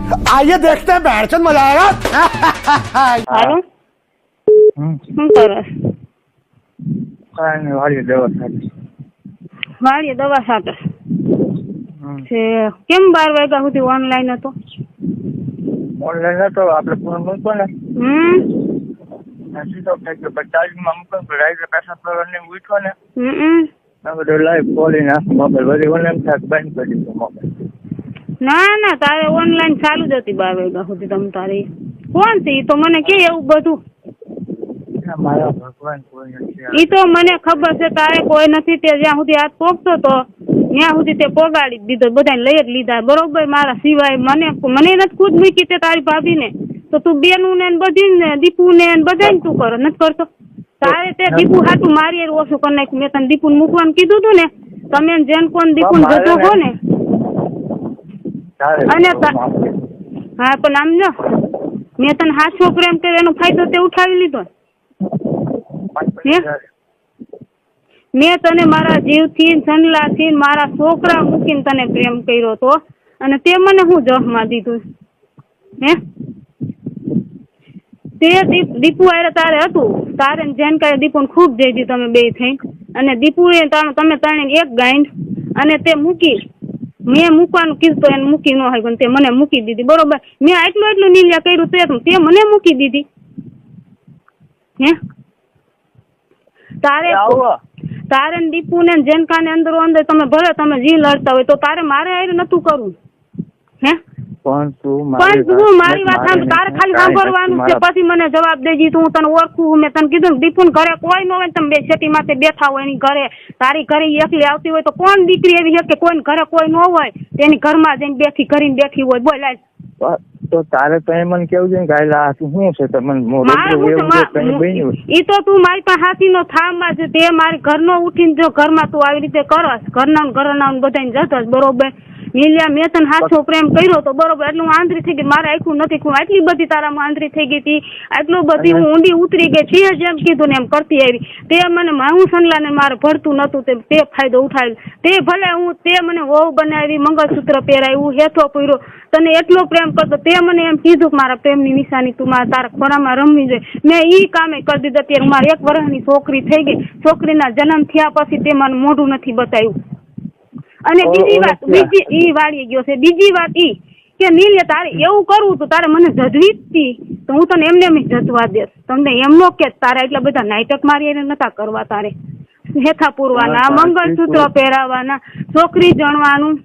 आइए देखते हैं बैठचंद मजा आएगा। હાલો શું કરો? વાળી દવા ખાધી. વાળીએ દવા સાથે છે. કેમ 12 વાગ્યા સુધી ઓનલાઈન હતો? ઓનલાઈન હતો આપણે ફોન મૂકો ને સીધો થઈ ગયો. પણ ચાર્જમાં મૂકો ને રાઈડર પૈસા પ્રવારને ઉઠો ને બધું લાઈવ ખોલીને આખો મોબાઈલ વળી ઓનલાઈન થાય બંધ કરી દીધો મોબાઈલ. ના ના, તારે ઓનલાઈન ચાલુ જ હતી 12 વાગ્યા સુધી. તમ તારી કોણ છે? ઈ તો મને કે એવું બધું. મારા ભગવાન કોઈ નથી. ઈ તો મને ખબર છે તારે કોઈ નથી. તે જ્યાં સુધી હાથ પોગતો તો ત્યાં સુધી તે પોગાડી દીધો. બધાને લઈ જ લીધા બરોબર. મારા સિવાય મને નથી ખુદ મૂકી તે તારી ભાભીને. તો તું બેનું ને બધી ને દીપુ ને બધાને તું કરો નથી કરતો. તારે તે દીપુ હાટું મારી ઓછું કરી નાખ્યું. મેં તને દીપુ મૂકવાનું કીધું તું ને. તમે જેન કોણ દીપુ જતો હો ને. અને હા પણ આમ જો મેં તને હાથ છોકરો એમ કર્યો એનો ફાયદો તે ઉઠાવી લીધો. મેં તને મારા જીવથી સનલાથી મારા છોકરા મૂકીને તને પ્રેમ કર્યો તો અને તે મને હું જહમાં દીધું હે? તે દીપુ આરે તારે હતું. તારે જેન કરે દીપુને ખૂબ જઈ દી તમે બે થઈ. અને દીપુએ તમે ત્રણે એક ગાંઠ અને તે મૂકી. મેં મૂકવાનું કીધું તો એને મૂકી ન હોય પણ તે મને મૂકી દીધી બરોબર. મેં એટલું નીલ્યા કર્યું તે મને મૂકી દીધી હે? તારે દીપુ ને જેનકા ને અંદરો અંદર તમે ભલે તમે જી લડતા હોય તો તારે મારે આરે નતું કરવું હે? પણ તું મારી વાત સાંભળ. તારે ખાલી સાંભળવાનું છે. પછી મને જવાબ દેજી. તું તને ઓળખું. મેં તને કીધું દીપુ ઘરે કોઈ ન હોય. તમે બે છેટી માથે બેઠા હોય એની ઘરે. તારી ઘરે એકલી આવતી હોય તો કોણ દીકરી એવી છે કે કોઈ ઘરે કોઈ ન હોય તેની ઘરમાં જઈને બેઠી હોય? બોલાય તો તારે તો મને કેવું છે કે શું છે તમને ઈ તો તું મારી પાસે હાથી નો થામાં છે. તે મારી ઘરનો ઉઠીને જો ઘરમાં તું આવી રીતે કરસ ઘરના બધાને જતસ બરોબર. નીલિયા મેં તને હાથો પ્રેમ કર્યો તો બરોબર. એટલું આંતરી થઈ ગઈ. મારે આખું નથી ખું. આટલી બધી તારામાં આંતરી થઈ ગઈ હતી. આટલું બધી હું ઊંડી ઉતરી ગઈ. છીએ જેમ કીધું ને એમ કરતી આવી. તે મને હું સનલાને મારે ભરતું નતું તે ફાયદો ઉઠાવ્યો. તે ભલે તે મને વહુ બનાવી મંગળસૂત્ર પહેરાવ્યું હેથો પૂર્યો તને એટલો પ્રેમ કરતો. તે મને એમ કીધું કે મારા પ્રેમની નિશાની તું તારા ખોરામાં રમવી જોઈએ. મેં ઈ કામે કરી દીધું. અત્યારે મારી 1 વર્ષની છોકરી થઈ ગઈ. છોકરીના જન્મ થયા પછી તે મને મોઢું નથી બતાવ્યું. અને બીજી વાત ઈ વાળી ગયો છે. બીજી વાત ઈ કે નીલે તારે એવું કરવું તો તારે મને જજવી જ તો હું તને એમને એમ જજવા દેસ. તમને એમ નો કે તારે એટલા બધા નાટક મારી એને નતા કરવા. તારે હેથા પૂરવાના મંગળસૂત્ર પહેરાવાના છોકરી જણવાનું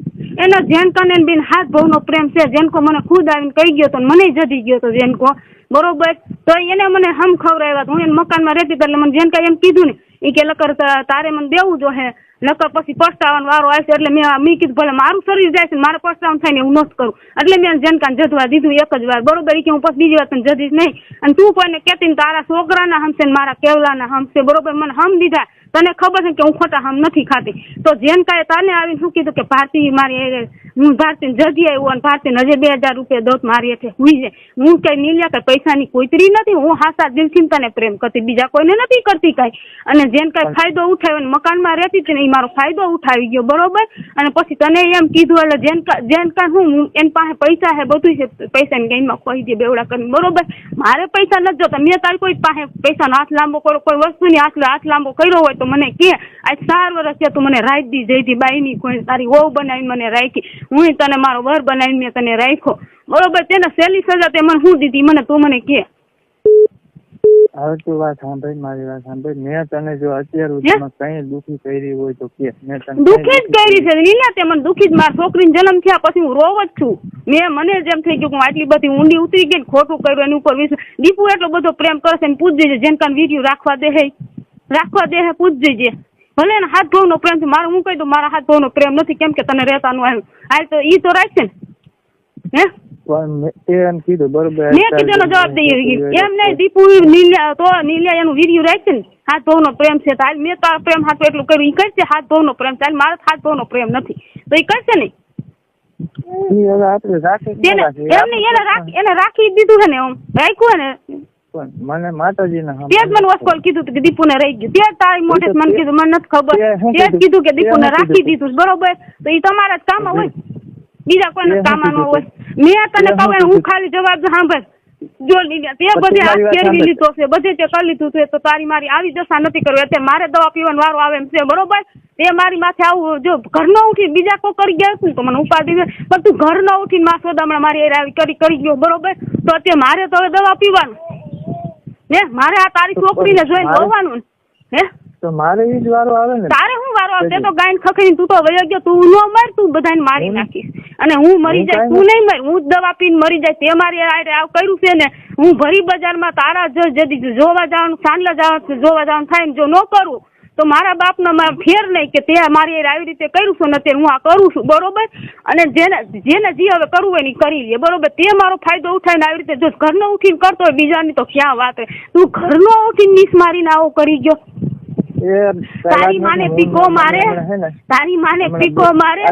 એનો જેનકાને બેન હાથ ભાવનો પ્રેમ છે. જેનકો મને ખુદ આવીને કહી ગયો તો મને જજી ગયો તો જેનકો બરોબર. તો એને મને હમ ખવડાવ્યા. હું એને મકાનમાં રહેતી એટલે મને જેનકા એમ કીધું ને એ કે લકર તારે મને દેવું જો હે નકર પછી પસ્તાવાનો વારો આવશે. એટલે મેં કીધું ભલે મારું શરીર જાય છે મારે પસ્તાવાનું થાય ને હું નથી કરું. એટલે મેં જેનકાને જજવા દીધું 1 જ વાર બરોબર. કે હું પછી બીજી વાર તને જજીશ નહીં. અને તું કોઈને કહેતી ને તારા છોકરાના હમશે ને મારા કેવલાના હમશે બરોબર. મને હમ દીધા. તને ખબર છે કે હું ખોટા હમ નથી ખાતી. તો જેનકાએ તને આવીને શું કીધું કે ભારતી મારી હું ભારતીને જજી આવ્યો અને ભારતીને હજે 2000 રૂપિયા દોત મારી એટલે હુઈ જાય. હું કઈ નીલ્યા કઈ પૈસાની કોઈતરી નથી. હું હાસા દિલથી તને પ્રેમ કરતી બીજા કોઈને નથી કરતી કઈ. અને જેન કઈ ફાયદો ઉઠાવ્યો મકાનમાં રહેતી હતી ને એ મારો ફાયદો ઉઠાવી ગયો બરોબર. અને પછી તને એમ કીધું એટલે જેનકા હું એની પાસે પૈસા હે બધું છે. પૈસાની ગેમમાં કહી દે બેવડા કરીને બરોબર. મારે પૈસા નથી જોતા. મેં તારી કોઈ પાસે પૈસાનો હાથ લાંબો કર્યો કોઈ વસ્તુની હાથ લાંબો કર્યો હોય તો મને કે આજ 4 વર્ષ છે તું મને રાખી દી જઈતી બાઈની કોઈ તારી વહુ બનાવીને મને રાખી. હું તને મારો વર બનાવીને મેં તને રાખ્યો બરોબર. તેને સહેલી સજા તે મને શું દીધી મને તું મને કે. હવે તું વાત સાંભળ મારી વાત સાંભળ. મેં તને જો અત્યાર સુધીમાં કઈ દુખી કરી હોય તો કે મેં તને દુખી જ કરી છે લીલા. તે મને દુખી જ મારા છોકરીનો જન્મ થયા પછી હું રોવ જ છું. મને જેમ થઈ ગયું હું આટલી બધી ઊંડી ઉતરી ગઈ ખોટું કર્યું એની ઉપર દીપુ એટલો બધો પ્રેમ કરે છે ને પૂછજે જેનકાન વિડીયો રાખવા દે હે પૂછજે ભલે ને હાથ ભાવનો પ્રેમ છે. મારે હું કહી દઉં મારા હાથ ભાવનો પ્રેમ નથી કેમ કે તને રહેતાનું આવ્યું હાલ તો ઈ તો રાખશે ને હે? એમ કીધું બરોબર. મેં કીધું એનો જવાબ દઈ એમ નહીં દીપુ નીલિયા એનું વિડીયો રાખશે ને હાથ ભાવનો પ્રેમ છે તો હાલ મેં તારા પ્રેમ હાથ એટલું કર્યું એ કરશે. હાથ ભાવનો પ્રેમ છે મારો હાથ ભાવનો પ્રેમ નથી તો એ કરશે નહીં. એને રાખી દીધું છે ને એમ રાખ્યું ને મને માતાજીને તે જ મને વસ્કોલ કીધું કે દીપુને રહી ગયું. તે તારી મોઢે મને કીધું મને નથી ખબર. તે જ કીધું કે દીપુને રાખી દીધું બરોબર. તો એ તમારા જ કામ હોય બીજા કોઈને કામ ન હોય. મેં તને કહું હું ખાલી જવાબ સાંભળ જો તે બધે હાથ ફેરવી લીધો છે બધે તે કરી લીધું છે તો તારી મારી આવી દશા નથી કરવી અત્યારે મારે દવા પીવાનો વારો આવે એમ છે બરોબર તે મારી માથે આવું જો ઘર ન ઉઠી બીજા કોઈ કરી ગયા તો મને ઉપાધિ છે પણ તું ઘર ન ઉઠીને માં સોદામણા મારી આવી કરી ગયો બરોબર તો અત્યારે મારે તો હવે દવા પીવાનું હે મારે આ તારી છોકરીને જોઈને જોવાનું હે તો મારે ઈ જ વારો આવે ને તારે શું વારો આવે તો ગાયન ખખડીને તું તો વયો ગયો તું ન મર તું બધાને મારી નાખીશ અને હું મરી જાય તું નહીં મર હું દવા પીને મરી જાય તે મારી આવ કર્યું છે ને હું ભરી બજારમાં તારા જદી જોવા જવાનું સાંજલા જવાનું જોવા જવાનું થાય ને જો ન કરું તો મારા બાપનો ફેર નહીં કે તે મારી આવી રીતે કર્યું છે ને અત્યારે હું આ કરું છું બરોબર અને જેને જે હવે કરવું હોય ને કરી લે બરોબર તે મારો ફાયદો ઉઠાવીને આવી રીતે જો ઘરનો ઉઠીને કરતો હોય બીજાની તો ક્યાં વાત તું ઘરનો ઉઠીને નીસ મારીને આવો કરી ગયો તારી માને પીકો મારે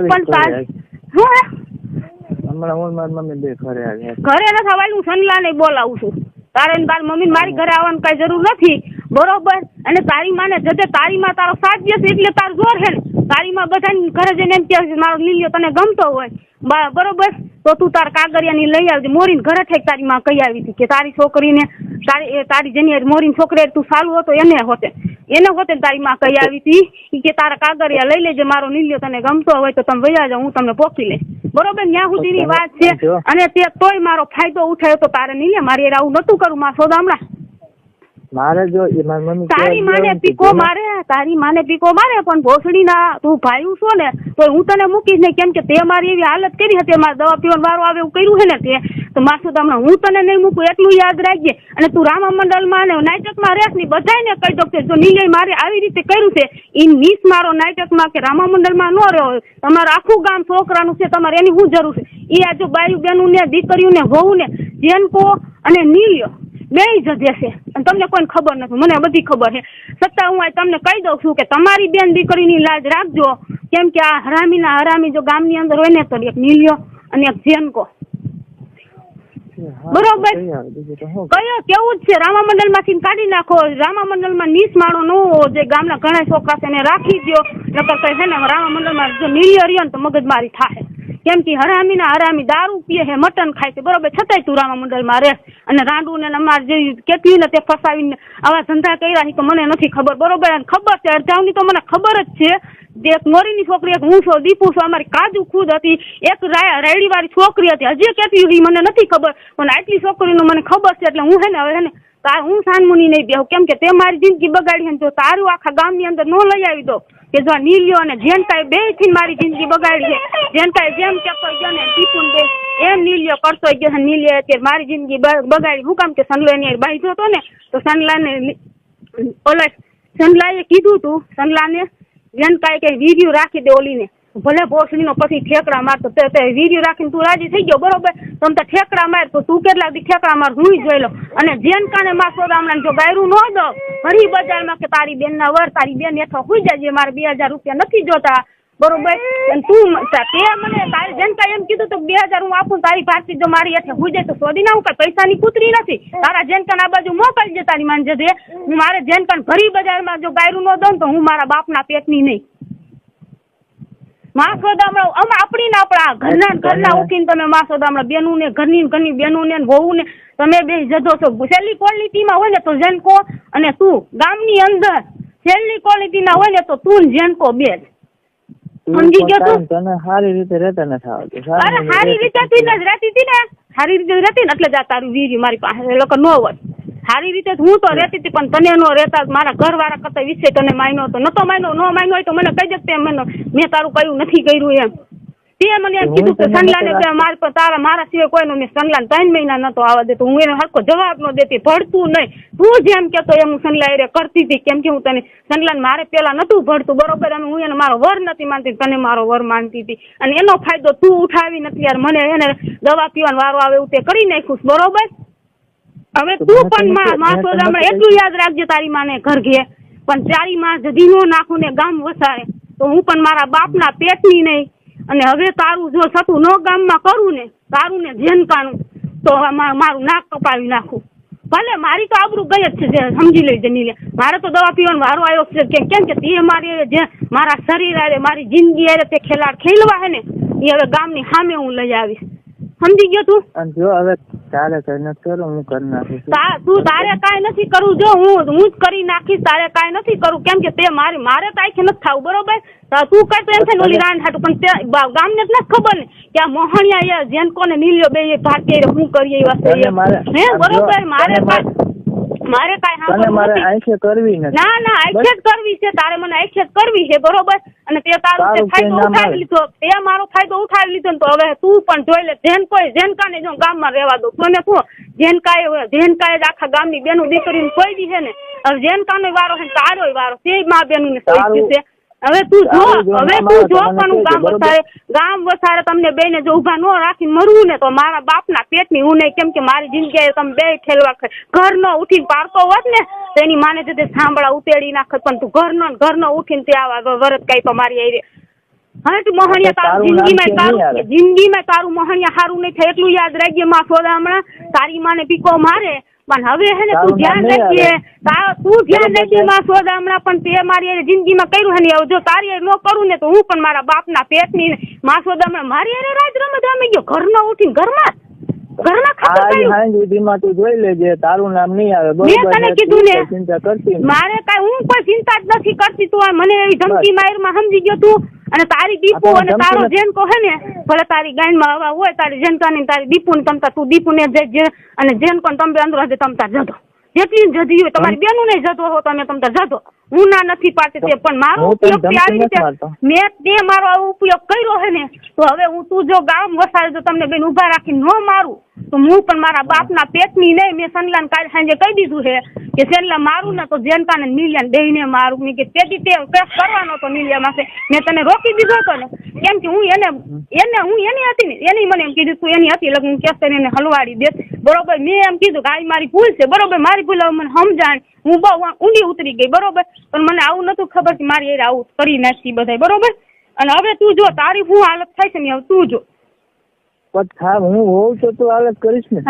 પણ ઘરે ન થવાય હું સનલા ને બોલાવું છું તારે તારી મમ્મી મારી ઘરે આવવાની કઈ જરૂર નથી બરોબર અને તારી માને જતે તારી માં તારો સાથ દેશે એટલે તાર જોર હે ને તારી માં બધા ઘરે જઈને એમ કે મારો લીલ્યો તને ગમતો હોય બરોબર તો તું તાર કાગરિયાની લઈ આવજે મોરીને ઘરે ઠેક તારી માં કહી આવી હતી કે તારી છોકરીને તારી જેની મોરીની છોકરી તું સારું હતો એને હોતે તારી માં કહી આવી હતી કે તારા કાગરિયા લઈ લેજે મારો નીલ્યો તને ગમતો હોય તો તમે વયા જાવ હું તમને પોકી લઈશ બરોબર ત્યાં સુધીની વાત છે અને તે તોય મારો ફાયદો ઉઠાયો તો તારે નીલે મારી આવું નતું કરું માં સોદામણા મારે જો મમ્મી તારી માને પીકો મારે પણ ભોસડી ના તું ભાઈ છો ને તો હું તને મૂકીશ ને કેમ કે તે મારી એવી હાલત કરી હતી મારે દવા પીવાનો વારો આવે એવું કર્યું છે ને તે તો માસુદ હમણાં હું તને નહીં મૂકું એટલું યાદ રાખજે અને તું રામા મંડળમાં ને નાટકમાં રહેશ ને બધાને કહી દો કે જો નીલે મારે આવી રીતે કર્યું છે એ નીસ મારો નાટકમાં કે રામા મંડળમાં ન રહ્યો તમારું આખું ગામ છોકરાનું છે તમારે એની શું જરૂર છે એ આ જો બાયું બેનું ને દીકરીઓ ને વહુ ને જેનકો અને નીલ્યો બે જ દેશે અને તમને કોઈ ખબર નથી મને બધી ખબર છે છતાં હું તમને કહી દઉં છું કે તમારી બેન દીકરીની લાજ રાખજો કેમ કે આ હરામી જો ગામની અંદર હોય ને તો એક નીલ્યો અને એક જેનકો બરોબર કયો કેવું જ છે રામા મંડળ માંથી કાઢી નાખો રામા મંડળ માં નીસ માણો નો જે ગામના ઘણા છોકરા છે એને રાખી દો નકર કઈ છે ને રામા મંડળ માં જો નીલ્યો રહ્યો ને તો મગજમારી થાય કેમ કે હરામી દારૂ પીએ હે મટન ખાય છે બરોબર છતાંય તું રામા મંડળમાં રહે અને રાંડું ને અમારે જે કેટલી ને તે ફસાવીને આવા ધંધા કર્યા તો મને નથી ખબર બરોબર અને ખબર છે અડધાવની તો મને ખબર જ છે એક મોરીની છોકરી એક હું છું દીપુ છું અમારી કાજુ ખુદ હતી એક રાયડી વાળી છોકરી હતી હજી કેટલી મને નથી ખબર પણ આટલી છોકરીનું મને ખબર છે એટલે હું હે ને હવે ને હું સાનમુની નહીં બેહું કેમ કે તે મારી જિંદગી બગાડી જો તારું આખા ગામની અંદર ન લઈ આવી દો કે જો નીલ્યો અને જેનકાએ બે થી મારી જિંદગી બગાડી છે જેનકાએ જેમ કહેતો ગયો ને દીપુ બે એમ નીલ્યો કરતો ગયો નીલ્યો અત્યારે મારી જિંદગી બગાડી હું કામ કે સનલાની બાંધ્યો હતો ને તો સનલાએ કીધું તું સનલાને જેનકાએ કઈ વિડીયો રાખી દે ઓલીને ભલે ભોસડીનો પછી ઠેકડા મારતો તે વિડીયો રાખીને તું રાજી થઈ ગયો બરોબર તમ તો ઠેકડા માર તો તું કેટલા દી ઠેકડા માર હું જોઈ લો અને જેનકાને માર સોદામણાને જો ગાયરું ન દો ફરી બજારમાં કે તારી બેનના વર તારી બેન હેઠો હુઈ જાય મારે 2000 રૂપિયા નથી જોતા બરોબર અને તું તે મને તારી જેનકા એમ કીધું તો 2000 હું આપું તારી પાછી જો મારી હેઠે હુઈ જાય તો સોદી ના હું કઈ પૈસાની કૂતરી નથી તારા જેનકાને આ બાજુ મોકલજે જે તારી માન જજે હું મારે જેનકાને ફરી બજારમાં જો ગાયરું ન દઉં તો હું મારા બાપના પેટની નહીં માં સોદામણા આપણી ને આપણા ઘરના ઉઠીને તમે માં સોદામણા બેનું ને ઘરની બેનું ને વહુ ને તમે બે જજો છો છેલ્લી ક્વોલિટીમાં હોય ને તો જેનકો અને તું ગામની અંદર છેલ્લી ક્વોલિટી ના હોય ને તો તું જેનકો બે સમજી ગયો તું તને સારી રીતે રહેતા નથી આવતું અરે સારી રીતે થી જ રહેતી હતી ને સારી રીતે રહેતી ને એટલે જ તારું વીરી મારી પાસે લોકો ન હોય સારી રીતે હું તો રહેતી હતી પણ તને નો રહેતા મારા ઘરવાળા કરતા વિશે તને માન્યો હતો નતો માન્યો ન માન્યો હોય તો મને કહી દે મેં તારું કયું નથી કર્યું એમ તે મને એમ કીધું કે સનલાને મારા સિવાય કોઈનો મેં સનલાને 3 મહિના નતો આવવા દેતો હું એને હરખો જવાબ ન દેતી ભળતું નહીં તું જેમ કેતો એમ હું સનલા એ કરતી હતી કેમ કે હું તને સનલાને મારે પેલા નતું ભળતું બરોબર અને હું એને મારો વર નથી માનતી તને મારો વર માનતી હતી અને એનો ફાયદો તું ઉઠાવી નથી યાર મને એને દવા પીવાનો વારો આવે એવું તે કરી નાખ્યું બરોબર હવે તું પણ માં સોદામણા એટલું યાદ રાખજે તારી માને ઘર ઘે પણ તારી માં જદી નો નાખું ને ગામ વસાડે તો હું પણ મારા બાપના પેટની નહીં અને હવે તારું જો સતું નો ગામમાં કરું ને તારું ને જેનકાનું તો મારું નાક કપાવી નાખું ભલે મારી તો આબરૂ ગઈ જ છે સમજી લેજે નીલે મારે તો દવા પીવાનો વારો આવ્યો છે કેમ કે તે મારી જે મારા શરીર આરે મારી જિંદગી આરે તે ખેલાડ ખેલવા હે ને એ હવે ગામની સામે હું લઈ આવીશ સમજી ગયો તું? અને જો હવે તારે કઈ નથી કરો, હું કરી નાખીશ. તું તારે કાંઈ નથી કરવું. જો હું જ કરી નાખીશ. તારે કાંઈ નથી કરવું, કેમ કે તે મારે તાઈખે નથી થવું, બરોબર? તું કઈ તો એમ છે ને ઓલી રાન હાટું, પણ ગામને જ નથી ખબર ને કે આ મોહણિયા જેન કોને નીલ્યો બે ભાગ્ય હું કરીએ એ વસ્તુ હે, બરોબર? મારે કાંઈ આંખે કરવી નથી. ના આંખે જ કરવી છે. તારે મને આંખે જ કરવી છે, બરોબર? અને તે તારો ફાયદો ઉઠાવી લીધો, તે મારો ફાયદો ઉઠાવી લીધો ને તો હવે તું પણ જોઈ લે. જેનકાને જો ગામમાં રહેવા દો તને શું? જેનકાએ જ આખા ગામની બેનું દીકરીને કોઈ દી છે ને. હવે જેનકાનો વારો છે, તારોય વારો તે મા બેનું ને કોઈ છે. હવે તું જો પણ ગામ વસારે તમને બે ને જો ઉભા ન રાખીને મરવું ને તો મારા બાપના પેટની હું નહીં, કેમ કે મારી જિંદગી તમે બે ઠેલવા ઘર નો ઉઠીને પારતો હોત ને તો એની માને તે સાંભળા ઉતેડી નાખત, પણ તું ઘર નો ઉઠીને તે આવા વરત કઈ તો મારી આવી. હા તું મોહણિયા તારું જિંદગીમાં તારું મોહણિયા સારું નહીં થાય એટલું યાદ રાખજે. માં સોદા હમણાં તારી માને પીકો મારે પણ હવે હે ને તું ધ્યાન રાખજે. માં સોદા હમણાં પણ તે મારી જિંદગીમાં કર્યું હે ને. જો તારી ન કરું ને તો હું પણ મારા બાપના પેટની માં સોદા હમણાં મારી અરે રાજ રમત રમી ગયો. ઘર નો ઉઠીને ઘરમાં તું જોઈ લેજે, તારું નામ નહીં આવે. મેં તને કીધું ને ચિંતા કરતી મારે કઈ હું કોઈ ચિંતા જ નથી કરતી. તું મને એવી ધમકી મારમાં સમજી ગયો તું. અને તારી દીપુ અને તારો જેન કહે ને ભલે તારી ગાયમાં હવા હોય તારી જેનકાની તારી દીપુ ને તમતા તું દીપુ ને અને જેન કોણ તમે અંદર હજે તમતા જતો જેટલી જતી હોય તમારી બેનું નહીં જતો હો તમે તમતા જતો. હું ના નથી પાડતી તે પણ મારો ઉપયોગ આવી રીતે મેં તે મારો આવો ઉપયોગ કર્યો હે ને તો હવે તું જો ગામ વસાડે તો તમને બેન ઉભા રાખીને ન મારું તો હું પણ મારા બાપના પેટની નહીં. મેં સનલાન કાલ સાંજે કહી દીધું છે કે સેનલા મારું ને તો જેનકાને નીલિયાને દઈને મારું. મેં કે તેથી તે કેસ કરવાનો હતો નીલિયા પાસે. મેં તને રોકી દીધો હતો ને કેમ કે હું એની હતી ને એની મને એમ કીધું તું એની હતી લગ્ન કેસ કરીને એને હલવાડી દે, બરોબર? મેં એમ કીધું કે આ મારી ભૂલ છે, બરોબર? મારી ભૂલ હવે મને સમજાણ, હું બહુ ઊંડી ઉતરી ગઈ, બરોબર? પણ મને આવું નતું ખબર કે મારી એ આવું કરી નાખી બધા, બરોબર? અને હવે તું જો તારી શું હાલત થાય છે ને હવે તું જો. હું હોઉં તો તું હાલત કરીશ ને.